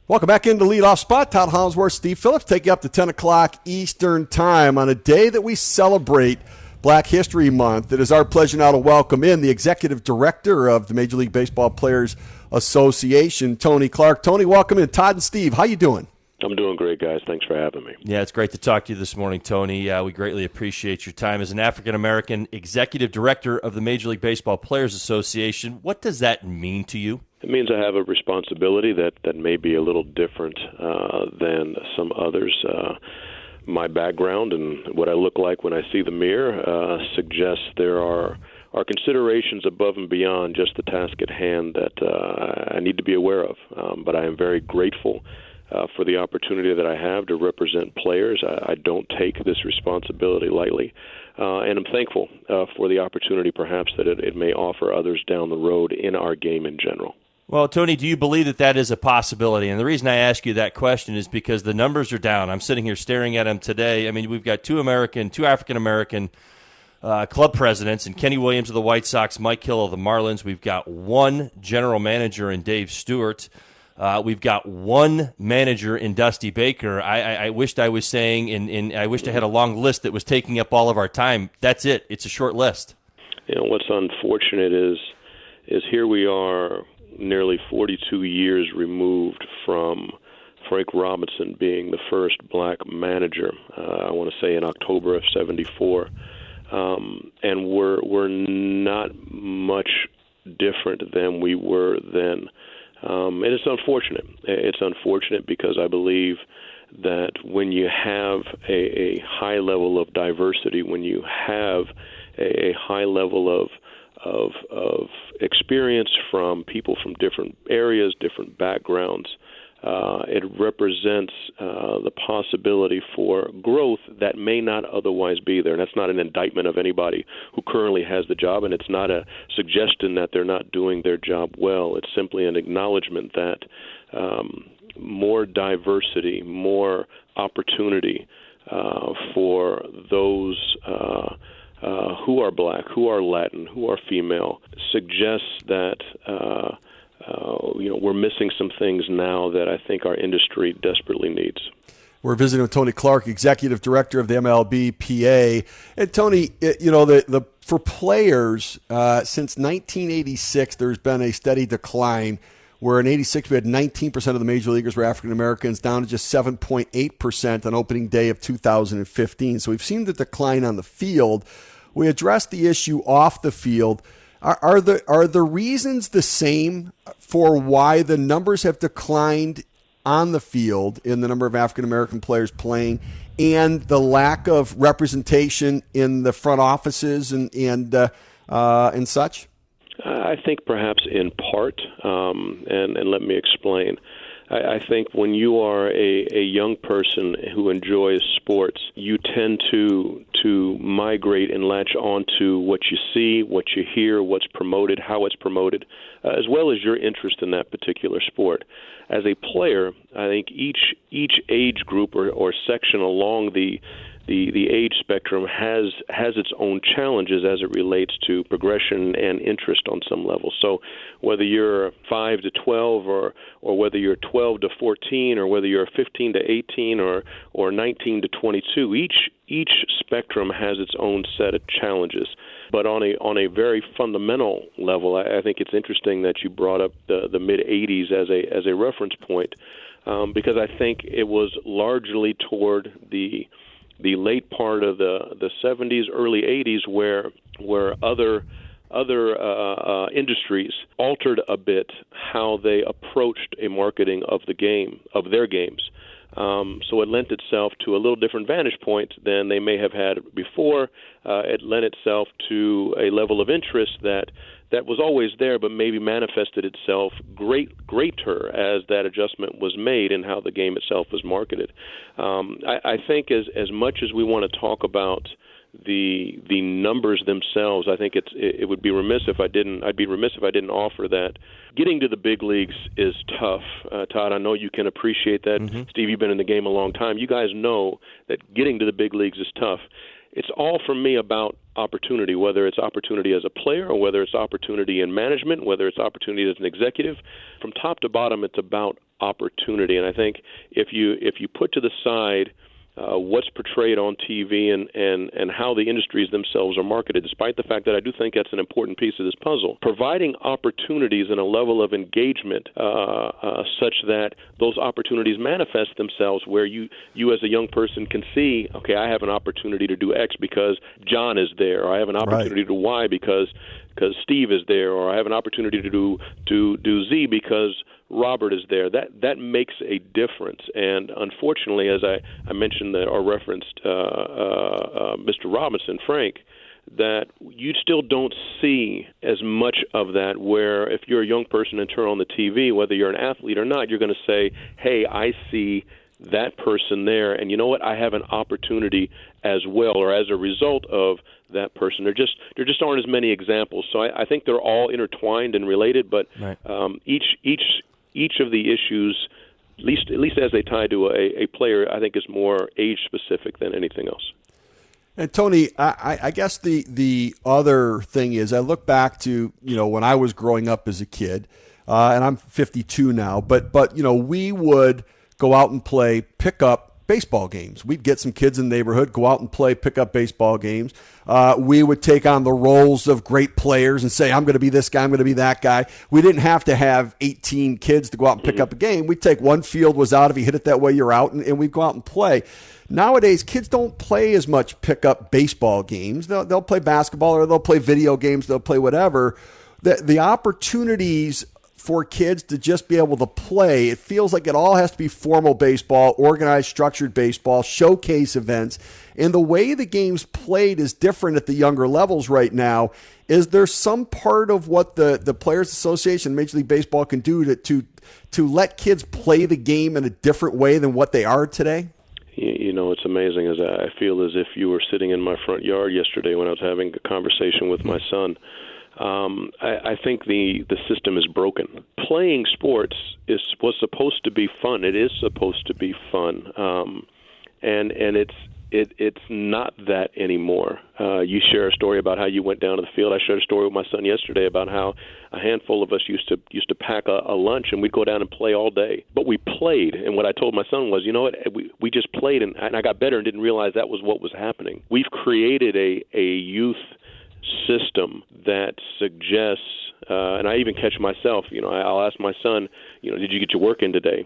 Welcome back into Leadoff Spot. Todd Hollingsworth, Steve Phillips, take you up to 10 o'clock Eastern Time on a day that we celebrate Black History Month. It is our pleasure now to welcome in the Executive Director of the Major League Baseball Players Association, Tony Clark. Tony, welcome in. Todd and Steve, how you doing? I'm doing great, guys. Thanks for having me. Yeah, it's great to talk to you this morning, Tony. We greatly appreciate your time as an African-American Executive Director of the Major League Baseball Players Association. What does that mean to you? It means I have a responsibility that may be a little different than some others. My background and what I look like when I see the mirror suggests there are considerations above and beyond just the task at hand that I need to be aware of. But I am very grateful for the opportunity that I have to represent players. I don't take this responsibility lightly. And I'm thankful for the opportunity perhaps that it may offer others down the road in our game in general. Well, Tony, do you believe that that is a possibility? And the reason I ask you that question is because the numbers are down. I'm sitting here staring at them today. I mean, we've got two African-American club presidents, and Kenny Williams of the White Sox, Mike Hill of the Marlins. We've got one general manager in Dave Stewart. We've got one manager in Dusty Baker. I wished I was saying, and I wished I had a long list that was taking up all of our time. That's it. It's a short list. You know, what's unfortunate is here we are nearly 42 years removed from Frank Robinson being the first black manager, I want to say in October of 74. And we're not much different than we were then. And it's unfortunate. It's unfortunate because I believe that when you have a high level of diversity, when you have a high level of experience from people from different areas, different backgrounds, it represents the possibility for growth that may not otherwise be there. And that's not an indictment of anybody who currently has the job, and it's not a suggestion that they're not doing their job well. It's simply an acknowledgement that more diversity, more opportunity for those who are black, who are Latin, who are female, suggests that we're missing some things now that I think our industry desperately needs. We're visiting with Tony Clark, Executive Director of the MLBPA. And Tony, for players, since 1986, there's been a steady decline where in 86 we had 19% of the major leaguers were African Americans, down to just 7.8% on opening day of 2015. So we've seen the decline on the field. We addressed the issue off the field. Are the reasons the same for why the numbers have declined on the field in the number of African American players playing, and the lack of representation in the front offices and such? I think perhaps in part, and let me explain. I think when you are a young person who enjoys sports, you tend to migrate and latch on to what you see, what you hear, what's promoted, how it's promoted, as well as your interest in that particular sport. As a player, I think each age group or section along the age spectrum has its own challenges as it relates to progression and interest on some level. So whether you're 5 to 12 or whether you're 12 to 14 or whether you're 15 to 18 or 19 to 22, each spectrum has its own set of challenges. But on a very fundamental level, I think it's interesting that you brought up the mid-'80s as a reference point, because I think it was largely toward the late part of the 70s, early 80s, where other industries altered a bit how they approached a marketing of the game, of their games. So it lent itself to a little different vantage point than they may have had before. It lent itself to a level of interest that was always there, but maybe manifested itself greater as that adjustment was made in how the game itself was marketed. I think as much as we want to talk about the numbers themselves, I think it would be remiss if I didn't. I'd be remiss if I didn't offer that getting to the big leagues is tough. Todd, I know you can appreciate that. Mm-hmm. Steve, you've been in the game a long time. You guys know that getting to the big leagues is tough. It's all for me about opportunity, whether it's opportunity as a player or whether it's opportunity in management, whether it's opportunity as an executive. From top to bottom, it's about opportunity. And I think if you put to the side what's portrayed on TV and how the industries themselves are marketed, despite the fact that I do think that's an important piece of this puzzle, providing opportunities and a level of engagement such that those opportunities manifest themselves where you as a young person can see, okay, I have an opportunity to do X because John is there, or I have an opportunity to do Y because Steve is there, or I have an opportunity to do Z because Robert is there. That makes a difference. And unfortunately, as I mentioned that or referenced Mr. Robinson, Frank, that you still don't see as much of that where if you're a young person and turn on the TV, whether you're an athlete or not, you're going to say, hey, I see that person there, and you know what? I have an opportunity as well, or as a result of that person. There just aren't as many examples. So I think they're all intertwined and related, but right. Each of the issues, at least as they tie to a player, I think is more age specific than anything else. And Tony, I guess the other thing is I look back to when I was growing up as a kid, and I'm 52 now, but we would go out and play pickup baseball games. We'd get some kids in the neighborhood, go out and play pickup baseball games. We would take on the roles of great players and say, I'm going to be this guy, I'm going to be that guy. We didn't have to have 18 kids to go out and pick up a game. We'd take one field was out. If you hit it that way, you're out, and we'd go out and play. Nowadays, kids don't play as much pickup baseball games. They'll play basketball, or they'll play video games, they'll play whatever. The opportunities for kids to just be able to play, it feels like it all has to be formal baseball, organized, structured baseball, showcase events. And the way the game's played is different at the younger levels right now. Is there some part of what the Players Association, Major League Baseball can do to let kids play the game in a different way than what they are today? It's amazing. As I feel as if you were sitting in my front yard yesterday when I was having a conversation with my son. I think the system is broken. Playing sports was supposed to be fun. It is supposed to be fun, and it's not that anymore. You share a story about how you went down to the field. I shared a story with my son yesterday about how a handful of us used to pack a lunch and we'd go down and play all day. But we played, and what I told my son was, you know what, we just played, and I got better and didn't realize that was what was happening. We've created a youth system that suggests, and I even catch myself, I'll ask my son, did you get your work in today?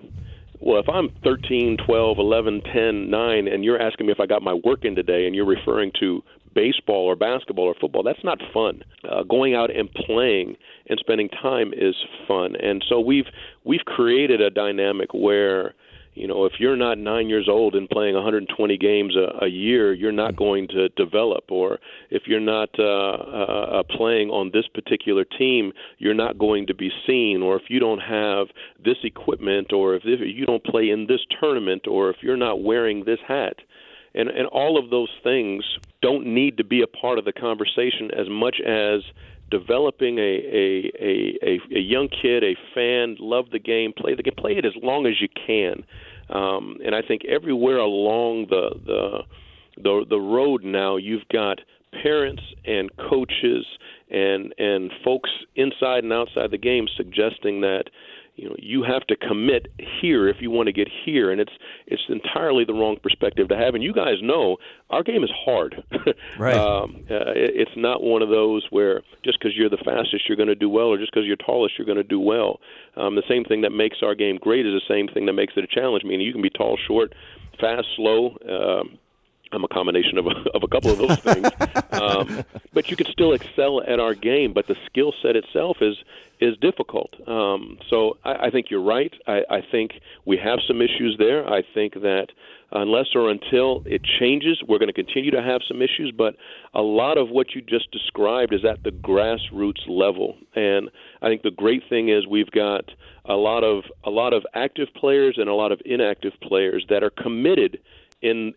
Well, if I'm 13, 12, 11, 10, 9, and you're asking me if I got my work in today, and you're referring to baseball or basketball or football, that's not fun. Going out and playing and spending time is fun. And so we've created a dynamic where, if you're not 9 years old and playing 120 games a year, you're not going to develop. Or if you're not playing on this particular team, you're not going to be seen. Or if you don't have this equipment, or if you don't play in this tournament, or if you're not wearing this hat. And all of those things don't need to be a part of the conversation as much as developing a young kid, a fan, love the game, play it as long as you can. And I think everywhere along the road now, you've got parents and coaches and folks inside and outside the game suggesting that you have to commit here if you want to get here, and it's entirely the wrong perspective to have. And you guys know our game is hard. Right. It's not one of those where just because you're the fastest you're going to do well, or just because you're tallest you're going to do well. The same thing that makes our game great is the same thing that makes it a challenge. Meaning you can be tall, short, fast, slow. I'm a combination of a couple of those things, but you could still excel at our game. But the skill set itself is difficult. So I think you're right. I think we have some issues there. I think that unless or until it changes, we're going to continue to have some issues. But a lot of what you just described is at the grassroots level, and I think the great thing is we've got a lot of active players and a lot of inactive players that are committed in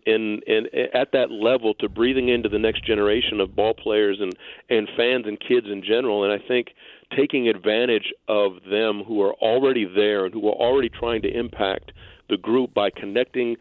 at that level to breathing into the next generation of ball players and fans and kids in general. And I think taking advantage of them who are already there and who are already trying to impact the group by connecting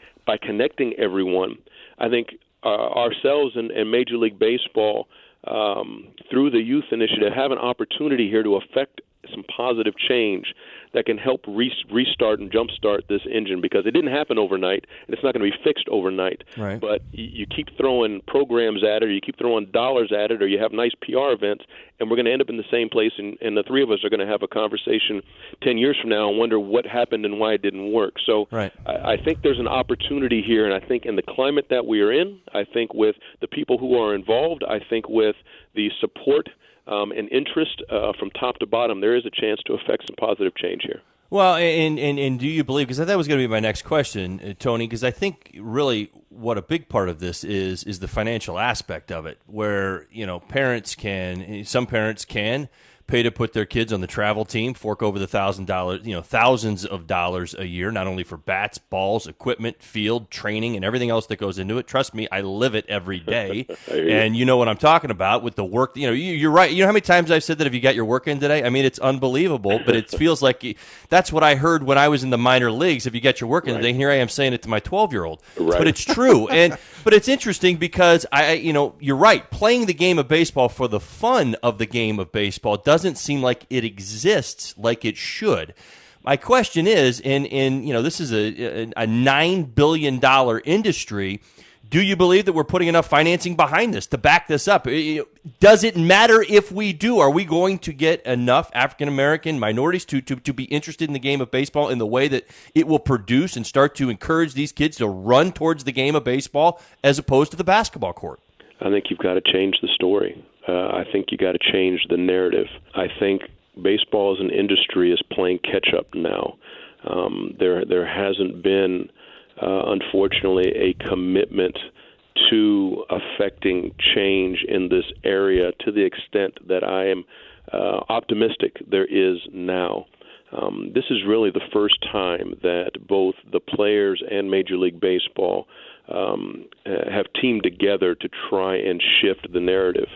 everyone. I think ourselves and Major League Baseball through the Youth Initiative have an opportunity here to affect some positive change that can help restart and jumpstart this engine, because it didn't happen overnight, and it's not going to be fixed overnight. Right. But you keep throwing programs at it, or you keep throwing dollars at it, or you have nice PR events, and we're going to end up in the same place, and the three of us are going to have a conversation 10 years from now and wonder what happened and why it didn't work. So right. I think there's an opportunity here, and I think in the climate that we are in, I think with the people who are involved, I think with the support and interest from top to bottom, there is a chance to affect some positive change here. Well, and do you believe, because that was going to be my next question, Tony, because I think really what a big part of this is the financial aspect of it, where, some parents can pay to put their kids on the travel team, fork over the $1,000, thousands of dollars a year, not only for bats, balls, equipment, field, training, and everything else that goes into it. Trust me, I live it every day. And you know what I'm talking about with the work. You're right. You know how many times I've said that if you got your work in today? I mean, it's unbelievable, but it feels like that's what I heard when I was in the minor leagues. If you got your work in today, and here I am saying it to my 12-year-old. Right. But it's true. But it's interesting because you're right. Playing the game of baseball for the fun of the game of baseball doesn't seem like it exists like it should. My question is, and this is a $9 billion industry, do you believe that we're putting enough financing behind this to back this up? Does it matter if we do? Are we going to get enough African-American minorities to be interested in the game of baseball in the way that it will produce and start to encourage these kids to run towards the game of baseball as opposed to the basketball court? I think you've got to change the story. I think you got to change the narrative. I think baseball as an industry is playing catch-up now. There hasn't been, unfortunately, a commitment to affecting change in this area to the extent that I am optimistic there is now. This is really the first time that both the players and Major League Baseball have teamed together to try and shift the narrative.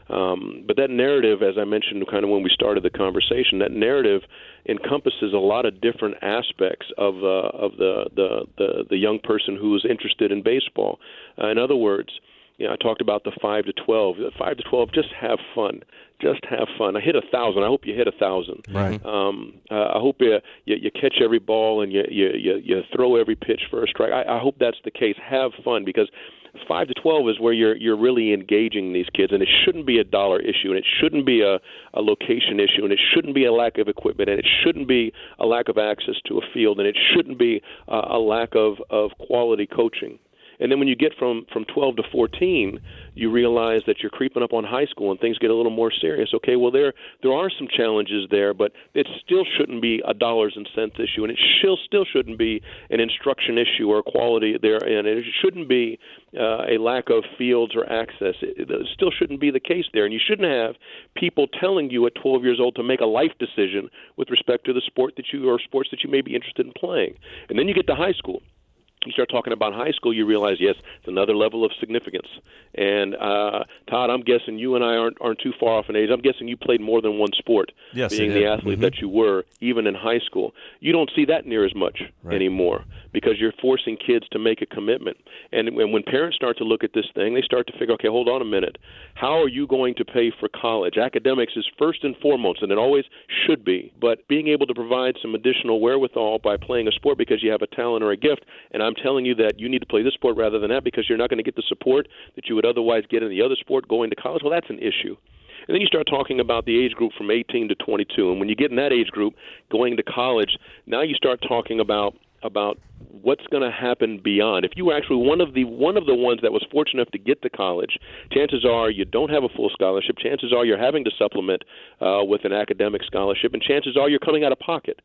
But that narrative, as I mentioned kind of when we started the conversation, that narrative encompasses a lot of different aspects of the young person who is interested in baseball. In other words, I talked about the 5 to 12. 5 to 12, just have fun. Just have fun. I hit 1,000. I hope you hit 1,000. Right. I hope you catch every ball and you throw every pitch for a strike. I hope that's the case. Have fun, because 5 to 12 is where you're really engaging these kids, and it shouldn't be a dollar issue, and it shouldn't be a location issue, and it shouldn't be a lack of equipment, and it shouldn't be a lack of access to a field, and it shouldn't be a lack of quality coaching. And then when you get from 12 to 14, you realize that you're creeping up on high school and things get a little more serious. Okay, well, there are some challenges there, but it still shouldn't be a dollars and cents issue, and it still shouldn't be an instruction issue or quality there, and it shouldn't be a lack of fields or access. It still shouldn't be the case there, and you shouldn't have people telling you at 12 years old to make a life decision with respect to the sports that you may be interested in playing. And then you get to high school. You start talking about high school, you realize, yes, it's another level of significance. And Todd, I'm guessing you and I aren't too far off in age. I'm guessing you played more than one sport, yes, being the athlete that you were, even in high school. You don't see that near as much anymore, because you're forcing kids to make a commitment. And when parents start to look at this thing, they start to figure, okay, hold on a minute. How are you going to pay for college? Academics is first and foremost, and it always should be. But being able to provide some additional wherewithal by playing a sport because you have a talent or a gift, and I'm telling you that you need to play this sport rather than that because you're not going to get the support that you would otherwise get in the other sport going to college, well, that's an issue. And then you start talking about the age group from 18 to 22. And when you get in that age group going to college, now you start talking about what's going to happen beyond. If you were actually one of the ones that was fortunate enough to get to college, chances are you don't have a full scholarship. Chances are you're having to supplement with an academic scholarship, and chances are you're coming out of pocket.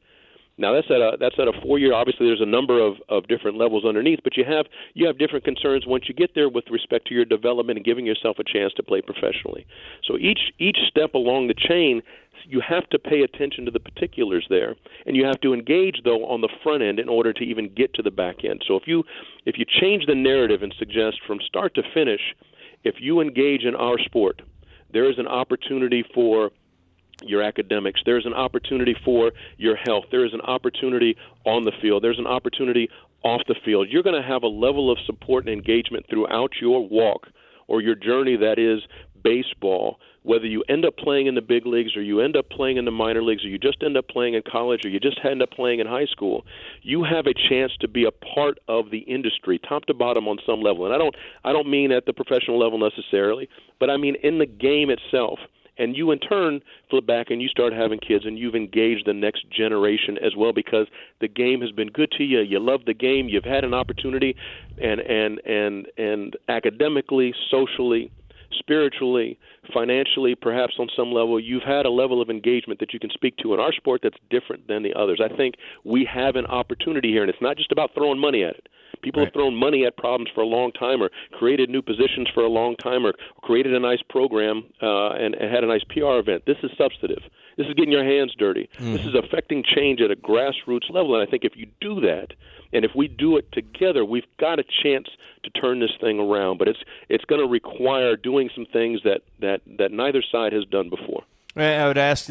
Now that's at a 4-year. Obviously, there's a number of different levels underneath, but you have different concerns once you get there with respect to your development and giving yourself a chance to play professionally. So each step along the chain, you have to pay attention to the particulars there, and you have to engage though on the front end in order to even get to the back end. So if you change the narrative and suggest from start to finish, if you engage in our sport, there is an opportunity for your academics. There's an opportunity for your health. There is an opportunity on the field. There's an opportunity off the field. You're going to have a level of support and engagement throughout your walk or your journey that is baseball, whether you end up playing in the big leagues or you end up playing in the minor leagues or you just end up playing in college or you just end up playing in high school, you have a chance to be a part of the industry, top to bottom on some level. And I don't mean at the professional level necessarily, but I mean in the game itself. And you, in turn, flip back and you start having kids, and you've engaged the next generation as well because the game has been good to you. You love the game. You've had an opportunity, and academically, socially, spiritually, financially, perhaps on some level, you've had a level of engagement that you can speak to in our sport that's different than the others. I think we have an opportunity here, and it's not just about throwing money at it. People have thrown money at problems for a long time or created new positions for a long time or created a nice program and had a nice PR event. This is substantive. This is getting your hands dirty. This is affecting change at a grassroots level. And I think if you do that, and if we do it together, we've got a chance to turn this thing around. But it's going to require doing some things that neither side has done before. I would ask,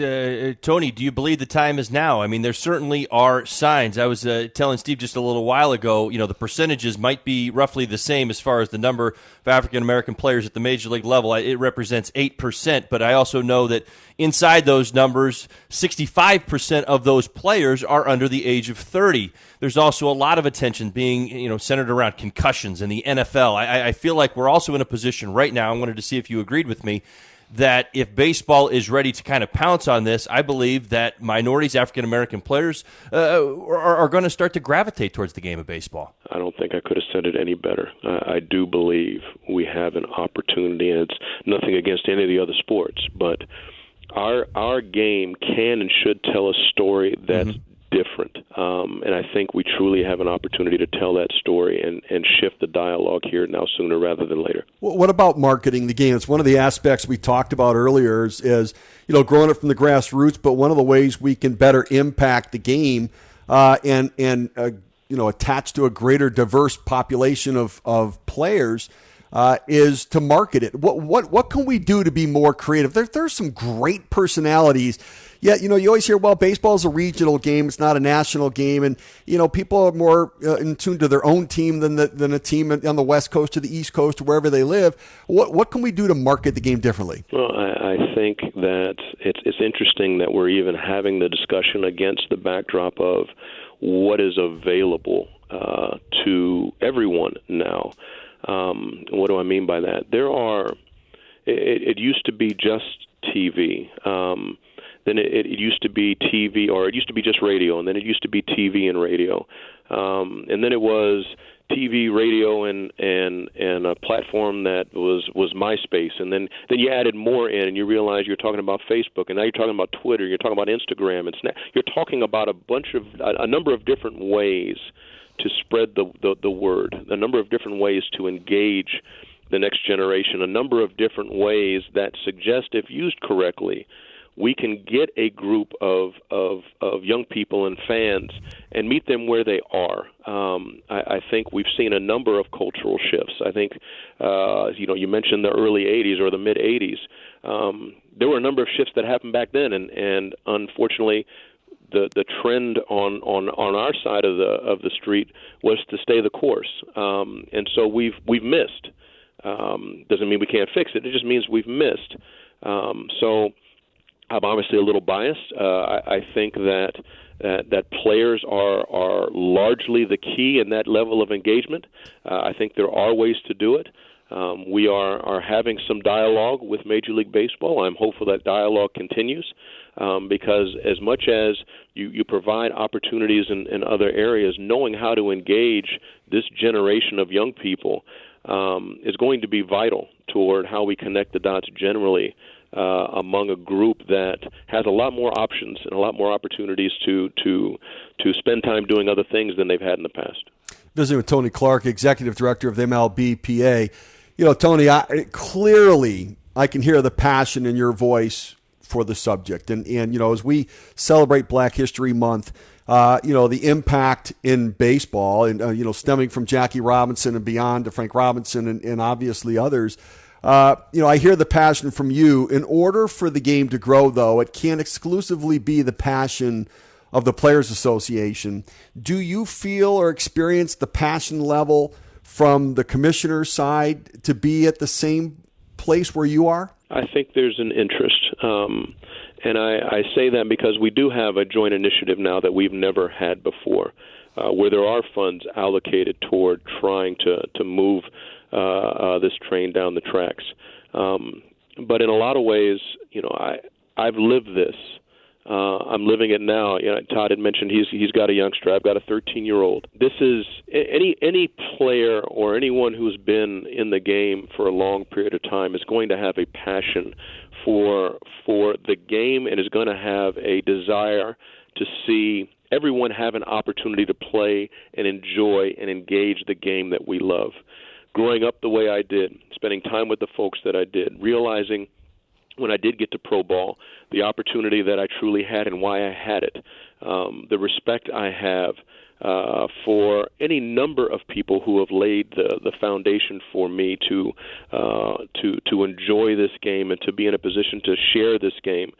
Tony, do you believe the time is now? I mean, there certainly are signs. I was telling Steve just a little while ago, the percentages might be roughly the same as far as the number of African-American players at the major league level. It represents 8%, but I also know that inside those numbers, 65% of those players are under the age of 30. There's also a lot of attention being, centered around concussions in the NFL. I feel like we're also in a position right now, I wanted to see if you agreed with me, that if baseball is ready to kind of pounce on this, I believe that minorities, African-American players, are going to start to gravitate towards the game of baseball. I don't think I could have said it any better. I do believe we have an opportunity, and it's nothing against any of the other sports, but our game can and should tell a story that's different. And I think we truly have an opportunity to tell that story and shift the dialogue here now sooner rather than later. Well, what about marketing the game? It's one of the aspects we talked about earlier is growing it from the grassroots, but one of the ways we can better impact the game and attach to a greater diverse population of players is to market it. What can we do to be more creative? There's some great personalities. Yeah, you always hear, well, baseball is a regional game. It's not a national game. And, people are more in tune to their own team than a team on the West Coast or the East Coast or wherever they live. What can we do to market the game differently? Well, I think that it's interesting that we're even having the discussion against the backdrop of what is available to everyone now. What do I mean by that? It used to be just TV. Then it used to be TV, or it used to be just radio, and then it used to be TV and radio. And then it was TV, radio, and a platform that was MySpace. And then you added more in, and you realize you're talking about Facebook, and now you're talking about Twitter, you're talking about Instagram, and you're talking about a number of different ways to spread the word, a number of different ways to engage the next generation, a number of different ways that suggest, if used correctly, we can get a group of young people and fans and meet them where they are. I think we've seen a number of cultural shifts. I think, you mentioned the early 80s or the mid 80s. There were a number of shifts that happened back then, and unfortunately, the trend on our side of the street was to stay the course, and so we've missed. Doesn't mean we can't fix it. It just means we've missed. So I'm obviously a little biased. I think that players are largely the key in that level of engagement. I think there are ways to do it. We are having some dialogue with Major League Baseball. I'm hopeful that dialogue continues because as much as you provide opportunities in other areas, knowing how to engage this generation of young people is going to be vital toward how we connect the dots generally among a group that has a lot more options and a lot more opportunities to spend time doing other things than they've had in the past. Visiting with Tony Clark, Executive Director of the MLBPA. Tony, clearly I can hear the passion in your voice for the subject. And as we celebrate Black History Month, the impact in baseball and, stemming from Jackie Robinson and beyond to Frank Robinson and obviously others, I hear the passion from you. In order for the game to grow, though, it can't exclusively be the passion of the Players Association. Do you feel or experience the passion level from the commissioner's side to be at the same place where you are? I think there's an interest. And I say that because we do have a joint initiative now that we've never had before, where there are funds allocated toward trying to move this train down the tracks. But in a lot of ways, I've lived this. I'm living it now. Todd had mentioned he's got a youngster. I've got a 13-year-old. This is any player or anyone who's been in the game for a long period of time is going to have a passion for the game and is going to have a desire to see everyone have an opportunity to play and enjoy and engage the game that we love. Growing up the way I did, spending time with the folks that I did, realizing when I did get to pro ball, the opportunity that I truly had and why I had it, the respect I have for any number of people who have laid the foundation for me to enjoy this game and to be in a position to share this game.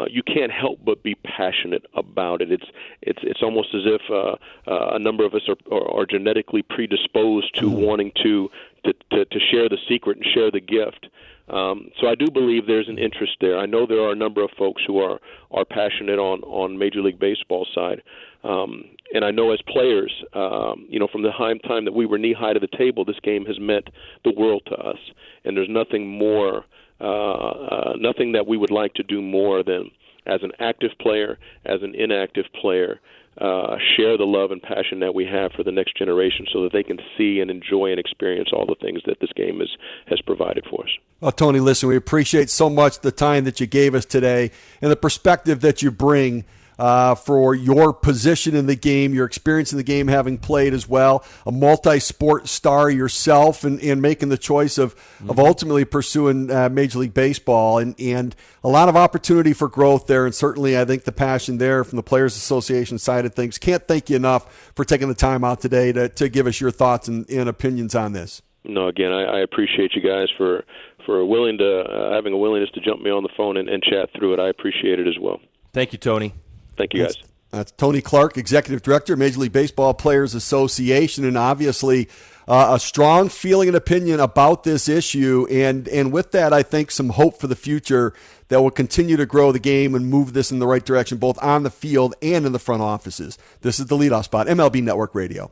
You can't help but be passionate about it. It's almost as if a number of us are genetically predisposed to wanting to share the secret and share the gift. So I do believe there's an interest there. I know there are a number of folks who are passionate on Major League Baseball side. And I know as players, from the time that we were knee-high to the table, this game has meant the world to us. And there's nothing more, nothing that we would like to do more than, as an active player, as an inactive player, share the love and passion that we have for the next generation so that they can see and enjoy and experience all the things that this game has provided for us. Well, Tony, listen, we appreciate so much the time that you gave us today and the perspective that you bring for your position in the game, your experience in the game, having played as well, a multi-sport star yourself, and making the choice of ultimately pursuing Major League Baseball, and a lot of opportunity for growth there, and certainly I think the passion there from the Players Association side of things. Can't thank you enough for taking the time out today to give us your thoughts and opinions on this. No, again, I appreciate you guys for having a willingness to jump me on the phone and chat through it. I appreciate it as well. Thank you, Tony. Thank you, guys. That's Tony Clark, Executive Director, Major League Baseball Players Association, and obviously a strong feeling and opinion about this issue. And with that, I think some hope for the future that will continue to grow the game and move this in the right direction, both on the field and in the front offices. This is the Leadoff Spot, MLB Network Radio.